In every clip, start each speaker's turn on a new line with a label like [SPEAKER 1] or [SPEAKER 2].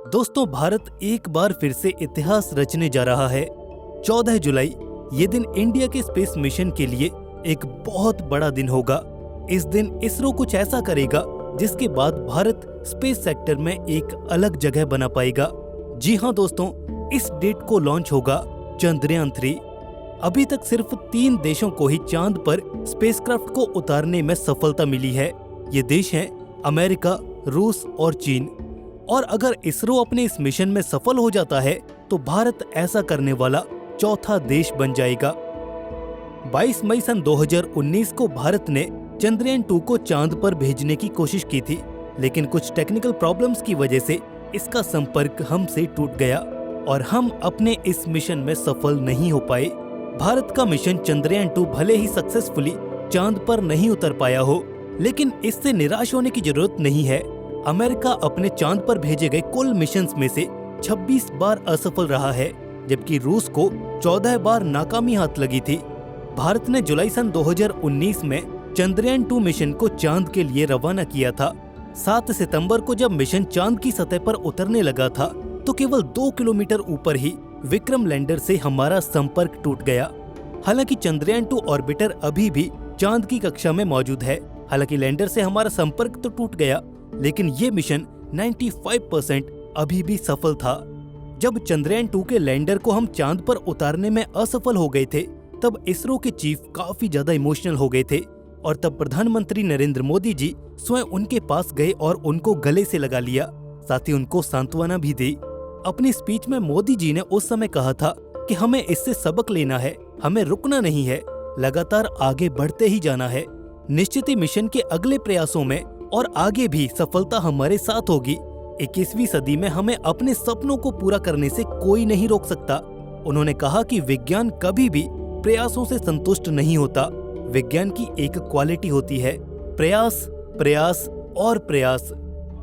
[SPEAKER 1] दोस्तों, भारत एक बार फिर से इतिहास रचने जा रहा है। 14 जुलाई ये दिन इंडिया के स्पेस मिशन के लिए एक बहुत बड़ा दिन होगा। इस दिन इसरो कुछ ऐसा करेगा जिसके बाद भारत स्पेस सेक्टर में एक अलग जगह बना पाएगा। जी हाँ दोस्तों, इस डेट को लॉन्च होगा चंद्रयान 3। अभी तक सिर्फ 3 देशों को ही चांद पर स्पेसक्राफ्ट को उतारने में सफलता मिली है। ये देश हैं अमेरिका, रूस और चीन। और अगर इसरो अपने इस मिशन में सफल हो जाता है तो भारत ऐसा करने वाला चौथा देश बन जाएगा। 22 मई सन 2019 को भारत ने चंद्रयान 2 को चांद पर भेजने की कोशिश की थी, लेकिन कुछ टेक्निकल प्रॉब्लम्स की वजह से इसका संपर्क हमसे टूट गया और हम अपने इस मिशन में सफल नहीं हो पाए। भारत का मिशन चंद्रयान 2 भले ही सक्सेसफुली चांद पर नहीं उतर पाया हो, लेकिन इससे निराश होने की जरूरत नहीं है। अमेरिका अपने चांद पर भेजे गए कुल मिशंस में से 26 बार असफल रहा है, जबकि रूस को 14 बार नाकामी हाथ लगी थी। भारत ने जुलाई सन 2019 में चंद्रयान 2 मिशन को चांद के लिए रवाना किया था। 7 सितंबर को जब मिशन चांद की सतह पर उतरने लगा था तो केवल 2 किलोमीटर ऊपर ही विक्रम लैंडर से हमारा संपर्क टूट गया। हालांकि चंद्रयान 2 ऑर्बिटर अभी भी चांद की कक्षा में मौजूद है। हालांकि लैंडर से हमारा संपर्क तो टूट गया, लेकिन ये मिशन 95% अभी भी सफल था। जब चंद्रयान 2 के लैंडर को हम चांद पर उतारने में असफल हो गए थे, तब इसरो के चीफ काफी ज्यादा इमोशनल हो गए थे और तब प्रधानमंत्री नरेंद्र मोदी जी स्वयं उनके पास गए और उनको गले से लगा लिया, साथ ही उनको सांत्वना भी दी। अपनी स्पीच में मोदी जी ने उस समय कहा था कि हमें इससे सबक लेना है, हमें रुकना नहीं है, लगातार आगे बढ़ते ही जाना है। निश्चित ही मिशन के अगले प्रयासों में और आगे भी सफलता हमारे साथ होगी। 21वीं सदी में हमें अपने सपनों को पूरा करने से कोई नहीं रोक सकता। उन्होंने कहा कि विज्ञान कभी भी प्रयासों से संतुष्ट नहीं होता। विज्ञान की एक क्वालिटी होती है, प्रयास, प्रयास और प्रयास।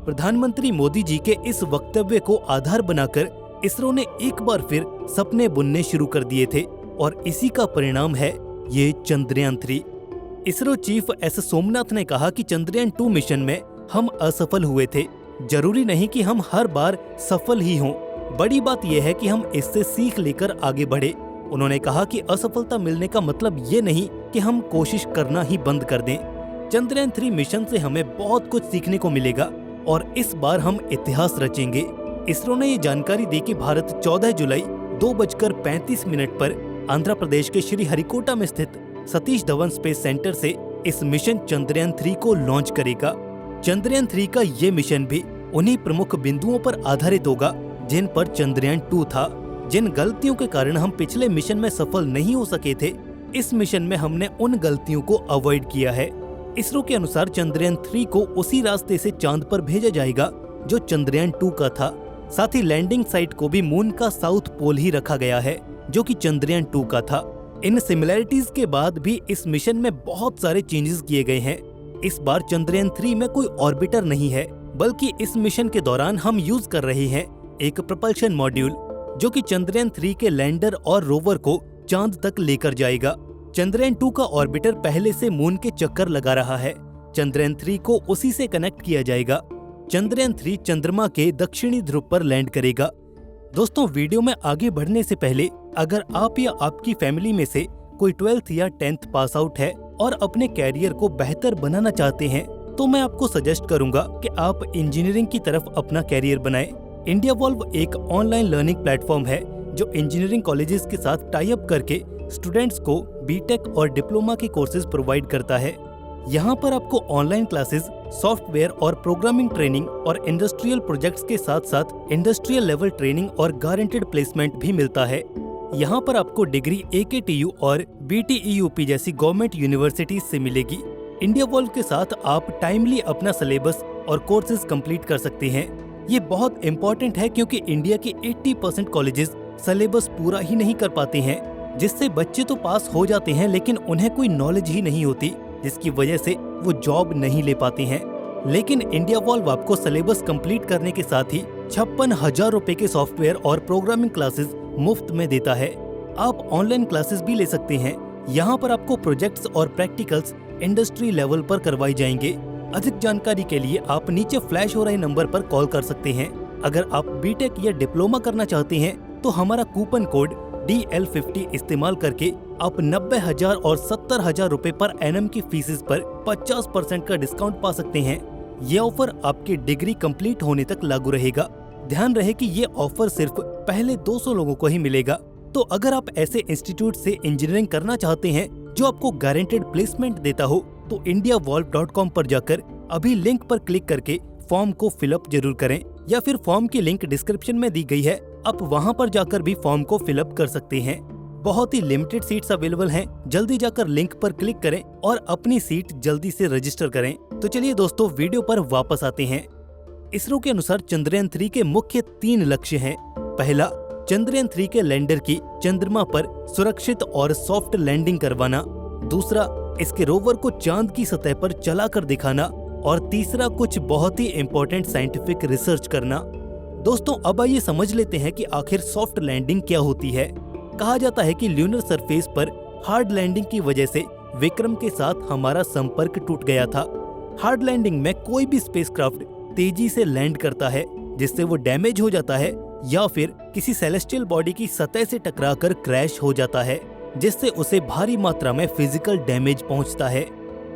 [SPEAKER 1] प्रधानमंत्री मोदी जी के इस वक्तव्य को आधार बनाकर इसरो ने एक बार फिर सपने बुनने शुरू कर दिए थे और इसी का परिणाम है ये चंद्रयान 3। इसरो चीफ एस सोमनाथ ने कहा कि चंद्रयान 2 मिशन में हम असफल हुए थे। जरूरी नहीं कि हम हर बार सफल ही हों, बड़ी बात यह है कि हम इससे सीख लेकर आगे बढ़े। उन्होंने कहा कि असफलता मिलने का मतलब ये नहीं कि हम कोशिश करना ही बंद कर दें। चंद्रयान 3 मिशन से हमें बहुत कुछ सीखने को मिलेगा और इस बार हम इतिहास रचेंगे। इसरो ने ये जानकारी दी कि भारत 14 जुलाई 2:35 पर आंध्र प्रदेश के श्रीहरिकोटा में स्थित सतीश धवन स्पेस सेंटर से इस मिशन चंद्रयान 3 को लॉन्च करेगा। चंद्रयान 3 का ये मिशन भी उन्हीं प्रमुख बिंदुओं पर आधारित होगा जिन पर चंद्रयान 2 था। जिन गलतियों के कारण हम पिछले मिशन में सफल नहीं हो सके थे, इस मिशन में हमने उन गलतियों को अवॉइड किया है। इसरो के अनुसार चंद्रयान 3 को उसी रास्ते से चांद पर भेजा जाएगा जो चंद्रयान 2 का था। साथ ही लैंडिंग साइट को भी मून का साउथ पोल ही रखा गया है जो कि चंद्रयान 2 का था। इन सिमिलैरिटीज के बाद भी इस मिशन में बहुत सारे चेंजेस किए गए हैं। इस बार चंद्रयान 3 में कोई ऑर्बिटर नहीं है, बल्कि इस मिशन के दौरान हम यूज कर रहे हैं एक प्रपल्शन मॉड्यूल जो कि चंद्रयान 3 के लैंडर और रोवर को चांद तक लेकर जाएगा। चंद्रयान 2 का ऑर्बिटर पहले से मून के चक्कर लगा रहा है। चंद्रयान 3 को उसी से कनेक्ट किया जाएगा। चंद्रयान 3 चंद्रमा के दक्षिणी ध्रुव पर लैंड करेगा। दोस्तों, वीडियो में आगे बढ़ने से पहले अगर आप या आपकी फैमिली में से कोई 12th या 10th पास आउट है और अपने कैरियर को बेहतर बनाना चाहते हैं तो मैं आपको सजेस्ट करूंगा कि आप इंजीनियरिंग की तरफ अपना कैरियर बनाएं। इंडिया वॉल्व एक ऑनलाइन लर्निंग प्लेटफॉर्म है जो इंजीनियरिंग कॉलेजेस के साथ टाई अप करके स्टूडेंट्स को बीटेक और डिप्लोमा के कोर्सेज प्रोवाइड करता है। यहाँ पर आपको ऑनलाइन क्लासेस, सॉफ्टवेयर और प्रोग्रामिंग ट्रेनिंग और इंडस्ट्रियल प्रोजेक्ट्स के साथ साथ इंडस्ट्रियल लेवल ट्रेनिंग और गारंटेड प्लेसमेंट भी मिलता है। यहाँ पर आपको डिग्री AKTU और BTEUP जैसी गवर्नमेंट यूनिवर्सिटीज से मिलेगी। इंडिया वॉल्व के साथ आप टाइमली अपना सिलेबस और कोर्सेज कंप्लीट कर सकते हैं। ये बहुत इम्पोर्टेंट है क्योंकि इंडिया के 80% कॉलेजेस सिलेबस पूरा ही नहीं कर पाते हैं, जिससे बच्चे तो पास हो जाते हैं लेकिन उन्हें कोई नॉलेज ही नहीं होती, जिसकी वजह से वो जॉब नहीं ले पाते हैं। लेकिन इंडिया वॉल्व आपको सिलेबस कंप्लीट करने के साथ ही 56,000 रुपए के सॉफ्टवेयर और प्रोग्रामिंग क्लासेस मुफ्त में देता है। आप ऑनलाइन क्लासेस भी ले सकते हैं। यहाँ पर आपको प्रोजेक्ट्स और प्रैक्टिकल्स इंडस्ट्री लेवल पर करवाए जाएंगे। अधिक जानकारी के लिए आप नीचे फ्लैश हो रहे नंबर पर कॉल कर सकते हैं। अगर आप बीटेक या डिप्लोमा करना चाहते हैं तो हमारा कूपन कोड DL50 इस्तेमाल करके आप 90,000 और 70,000 रुपए पर एनम की फीसेस पर 50% का डिस्काउंट पा सकते हैं। ये ऑफर आपकी डिग्री कंप्लीट होने तक लागू रहेगा। ध्यान रहे कि ये ऑफर सिर्फ पहले 200 लोगों को ही मिलेगा। तो अगर आप ऐसे इंस्टीट्यूट से इंजीनियरिंग करना चाहते हैं जो आपको गारंटेड प्लेसमेंट देता हो तो indiavolve.com पर जाकर अभी लिंक पर क्लिक करके फॉर्म को फिलअप जरूर करें, या फिर फॉर्म की लिंक डिस्क्रिप्शन में दी गई है, आप वहां पर जाकर भी फॉर्म को फिलअप कर सकते हैं। बहुत ही लिमिटेड सीट्स अवेलेबल हैं, जल्दी जाकर लिंक पर क्लिक करें और अपनी सीट जल्दी से रजिस्टर करें। तो चलिए दोस्तों, वीडियो पर वापस आते हैं। इसरो के अनुसार चंद्रयान 3 के मुख्य 3 लक्ष्य हैं। पहला, चंद्रयान 3 के लैंडर की चंद्रमा पर सुरक्षित और सॉफ्ट लैंडिंग करवाना। दूसरा, इसके रोवर को चांद की सतह पर चलाकर दिखाना। और तीसरा, कुछ बहुत ही इम्पोर्टेंट साइंटिफिक रिसर्च करना। दोस्तों, अब आइए समझ लेते हैं कि आखिर सॉफ्ट लैंडिंग क्या होती है। कहा जाता है कि ल्यूनर सरफेस पर हार्ड लैंडिंग की वजह से विक्रम के साथ हमारा संपर्क टूट गया था। हार्ड लैंडिंग में कोई भी स्पेसक्राफ्ट तेजी से लैंड करता है जिससे वो डैमेज हो जाता है, या फिर किसी सेलेस्टियल बॉडी की सतह से टकराकर क्रैश हो जाता है, जिससे उसे भारी मात्रा में फिजिकल डैमेज पहुंचता है।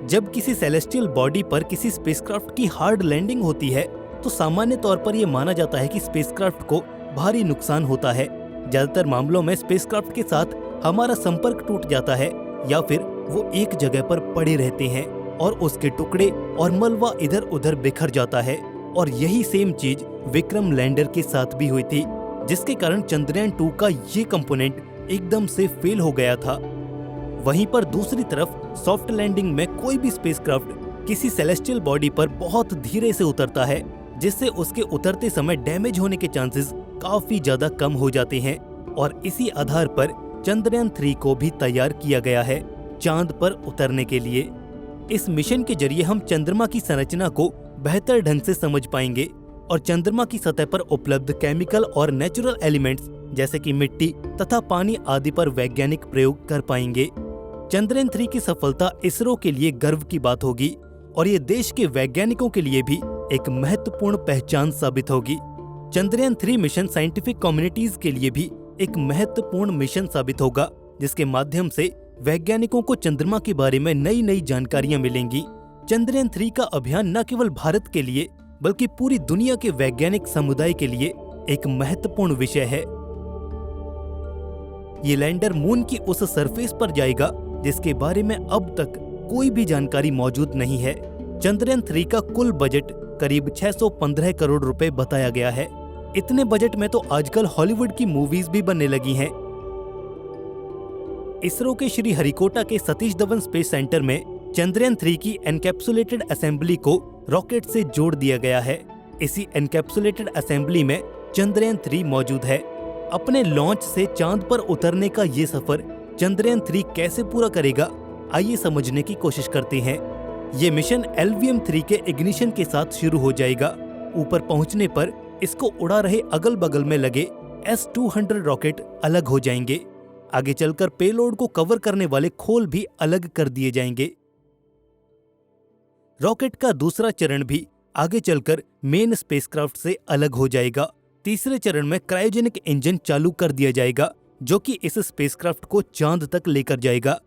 [SPEAKER 1] जब किसी सेलेस्टियल बॉडी पर किसी स्पेसक्राफ्ट की हार्ड लैंडिंग होती है तो सामान्य तौर पर यह माना जाता है कि स्पेसक्राफ्ट को भारी नुकसान होता है। ज्यादातर मामलों में स्पेसक्राफ्ट के साथ हमारा संपर्क टूट जाता है, या फिर वो एक जगह पर पड़े रहते हैं और उसके टुकड़े और मलबा इधर उधर बिखर जाता है। और यही सेम चीज विक्रम लैंडर के साथ भी हुई थी, जिसके कारण चंद्रयान 2 का ये कंपोनेंट एकदम से फेल हो गया था। वहीं पर दूसरी तरफ सॉफ्ट लैंडिंग में कोई भी स्पेसक्राफ्ट किसी सेलेस्टियल बॉडी पर बहुत धीरे से उतरता है, जिससे उसके उतरते समय डैमेज होने के चांसेस काफी ज्यादा कम हो जाते हैं। और इसी आधार पर चंद्रयान 3 को भी तैयार किया गया है चांद पर उतरने के लिए। इस मिशन के जरिए हम चंद्रमा की संरचना को बेहतर ढंग से समझ पाएंगे और चंद्रमा की सतह पर उपलब्ध केमिकल और नेचुरल एलिमेंट्स जैसे कि मिट्टी तथा पानी आदि पर वैज्ञानिक प्रयोग कर पाएंगे। चंद्रयान 3 की सफलता इसरो के लिए गर्व की बात होगी और ये देश के वैज्ञानिकों के लिए भी एक महत्वपूर्ण पहचान साबित होगी। चंद्रयान 3 मिशन साइंटिफिक कम्युनिटीज के लिए भी एक महत्वपूर्ण मिशन साबित होगा, जिसके माध्यम से वैज्ञानिकों को चंद्रमा के बारे में नई नई जानकारियां मिलेंगी। चंद्रयान 3 का अभियान न केवल भारत के लिए बल्कि पूरी दुनिया के वैज्ञानिक समुदाय के लिए एक महत्वपूर्ण विषय है। ये लैंडर मून की उस सरफेस पर जाएगा जिसके बारे में अब तक कोई भी जानकारी मौजूद नहीं है। चंद्रयान 3 का कुल बजट करीब 615 करोड़ रुपए बताया गया है। इतने बजट में तो आजकल हॉलीवुड की मूवीज भी बनने लगी हैं। इसरो के श्री हरिकोटा के सतीश धवन स्पेस सेंटर में चंद्रयान 3 की एनकैप्सुलेटेड असेंबली को रॉकेट से जोड़ दिया गया है। इसी एनकैप्सुलेटेड असेंबली में चंद्रयान 3 मौजूद है। अपने लॉन्च से चांद पर उतरने का ये सफर चंद्रयान 3 कैसे पूरा करेगा, आइए समझने की कोशिश करते हैं। ये मिशन LVM-3 के इग्निशन के साथ शुरू हो जाएगा। ऊपर पहुंचने पर इसको उड़ा रहे अगल बगल में लगे S-200 रॉकेट अलग हो जाएंगे। आगे चलकर पेलोड को कवर करने वाले खोल भी अलग कर दिए जाएंगे। रॉकेट का दूसरा चरण भी आगे चलकर मेन स्पेसक्राफ्ट से अलग हो जाएगा। तीसरे चरण में क्रायोजेनिक इंजन चालू कर दिया जाएगा, जो कि इस स्पेसक्राफ्ट को चांद तक लेकर जाएगा।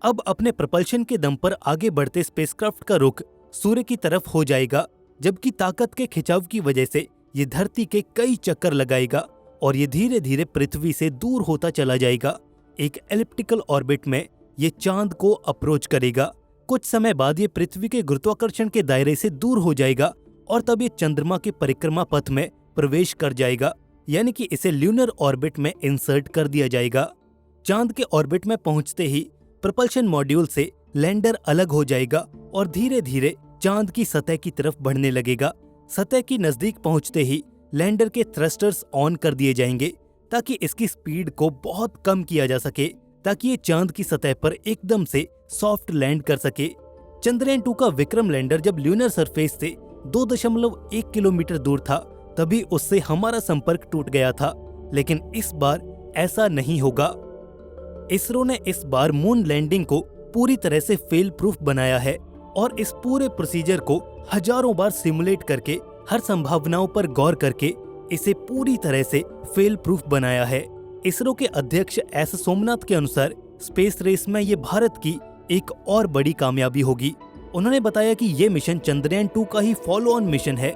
[SPEAKER 1] अब अपने प्रपल्शन के दम पर आगे बढ़ते स्पेसक्राफ्ट का रुख सूर्य की तरफ हो जाएगा, जबकि ताकत के खिंचाव की वजह से ये धरती के कई चक्कर लगाएगा और ये धीरे धीरे पृथ्वी से दूर होता चला जाएगा। एक एलिप्टिकल ऑर्बिट में ये चांद को अप्रोच करेगा। कुछ समय बाद ये पृथ्वी के गुरुत्वाकर्षण के दायरे से दूर हो जाएगा और तब ये चंद्रमा के परिक्रमा पथ में प्रवेश कर जाएगा, यानी कि इसे ल्यूनर ऑर्बिट में इंसर्ट कर दिया जाएगा। चांद के ऑर्बिट में पहुंचते ही प्रपल्शन मॉड्यूल से लैंडर अलग हो जाएगा और धीरे धीरे चांद की सतह की तरफ बढ़ने लगेगा। सतह की नजदीक पहुंचते ही लैंडर के थ्रस्टर्स ऑन कर दिए जाएंगे ताकि इसकी स्पीड को बहुत कम किया जा सके, ताकि ये चांद की सतह पर एकदम से सॉफ्ट लैंड कर सके। चंद्रयान 2 का विक्रम लैंडर जब ल्यूनर सरफेस से 2.1 किलोमीटर दूर था, तभी उससे हमारा संपर्क टूट गया था, लेकिन इस बार ऐसा नहीं होगा। इसरो ने इस बार मून लैंडिंग को पूरी तरह से फेल प्रूफ बनाया है और इस पूरे प्रोसीजर को हजारों बार सिमुलेट करके हर संभावनाओं पर गौर करके इसे पूरी तरह से फेल प्रूफ बनाया है। इसरो के अध्यक्ष एस सोमनाथ के अनुसार स्पेस रेस में ये भारत की एक और बड़ी कामयाबी होगी। उन्होंने बताया कि ये मिशन चंद्रयान 2 का ही फॉलो ऑन मिशन है।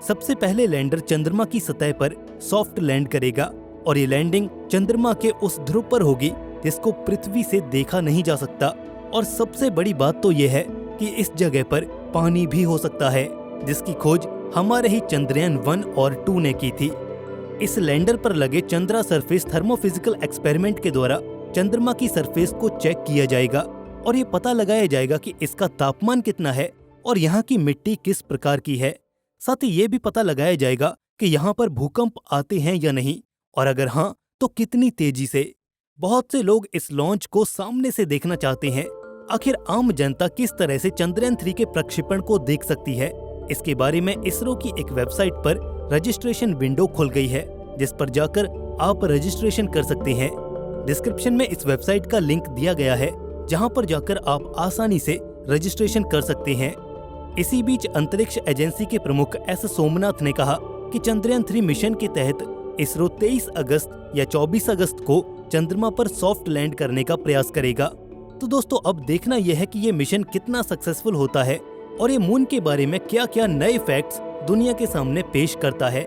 [SPEAKER 1] सबसे पहले लैंडर चंद्रमा की सतह पर सॉफ्ट लैंड करेगा और ये लैंडिंग चंद्रमा के उस ध्रुव पर होगी जिसको पृथ्वी से देखा नहीं जा सकता। और सबसे बड़ी बात तो ये है कि इस जगह पर पानी भी हो सकता है, जिसकी खोज हमारे ही चंद्रयान 1 और 2 ने की थी। इस लैंडर पर लगे चंद्रा सरफेस थर्मोफिजिकल एक्सपेरिमेंट के द्वारा चंद्रमा की सरफेस को चेक किया जाएगा और ये पता लगाया जाएगा कि इसका तापमान कितना है और यहाँ की मिट्टी किस प्रकार की है। साथ ही ये भी पता लगाया जाएगा कि यहाँ पर भूकंप आते हैं या नहीं, और अगर हाँ तो कितनी तेजी से। बहुत से लोग इस लॉन्च को सामने से देखना चाहते हैं। आखिर आम जनता किस तरह से चंद्रयान 3 के प्रक्षेपण को देख सकती है, इसके बारे में इसरो की एक वेबसाइट पर रजिस्ट्रेशन विंडो खुल गई है, जिस पर जाकर आप रजिस्ट्रेशन कर सकते हैं। डिस्क्रिप्शन में इस वेबसाइट का लिंक दिया गया है, जहां पर जाकर आप आसानी से रजिस्ट्रेशन कर सकते हैं। इसी बीच अंतरिक्ष एजेंसी के प्रमुख एस सोमनाथ ने कहा कि चंद्रयान 3 मिशन के तहत इसरो 23 अगस्त या 24 अगस्त को चंद्रमा पर सॉफ्ट लैंड करने का प्रयास करेगा। तो दोस्तों, अब देखना यह है कि ये मिशन कितना सक्सेसफुल होता है और ये मून के बारे में क्या क्या नए फैक्ट्स दुनिया के सामने पेश करता है।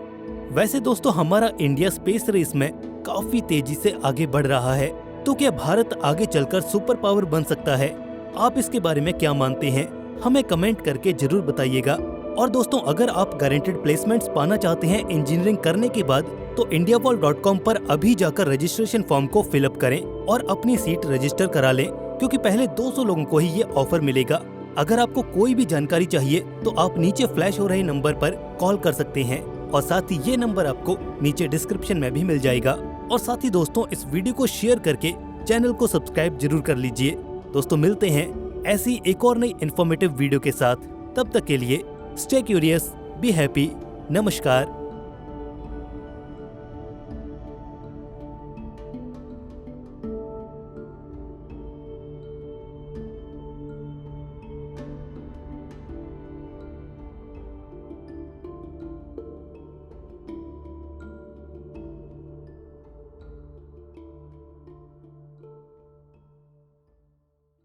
[SPEAKER 1] वैसे दोस्तों, हमारा इंडिया स्पेस रेस में काफी तेजी से आगे बढ़ रहा है, तो क्या भारत आगे चलकर सुपर पावर बन सकता है? आप इसके बारे में क्या मानते हैं? हमें कमेंट करके जरूर बताइएगा। और दोस्तों, अगर आप गारंटेड प्लेसमेंट्स पाना चाहते हैं इंजीनियरिंग करने के बाद, तो indiavault.com पर अभी जाकर रजिस्ट्रेशन फॉर्म को फिलअप करें और अपनी सीट रजिस्टर करा लें, क्योंकि पहले 200 लोगों को ही ये ऑफर मिलेगा। अगर आपको कोई भी जानकारी चाहिए तो आप नीचे फ्लैश हो रहे नंबर पर कॉल कर सकते हैं, और साथ ही ये नंबर आपको नीचे डिस्क्रिप्शन में भी मिल जाएगा। और साथ ही दोस्तों, इस वीडियो को शेयर करके चैनल को सब्सक्राइब जरूर कर लीजिए। दोस्तों, मिलते हैं ऐसी एक और नई इन्फॉर्मेटिव वीडियो के साथ। तब तक के लिए स्टे क्यूरियस, बी हैप्पी। नमस्कार।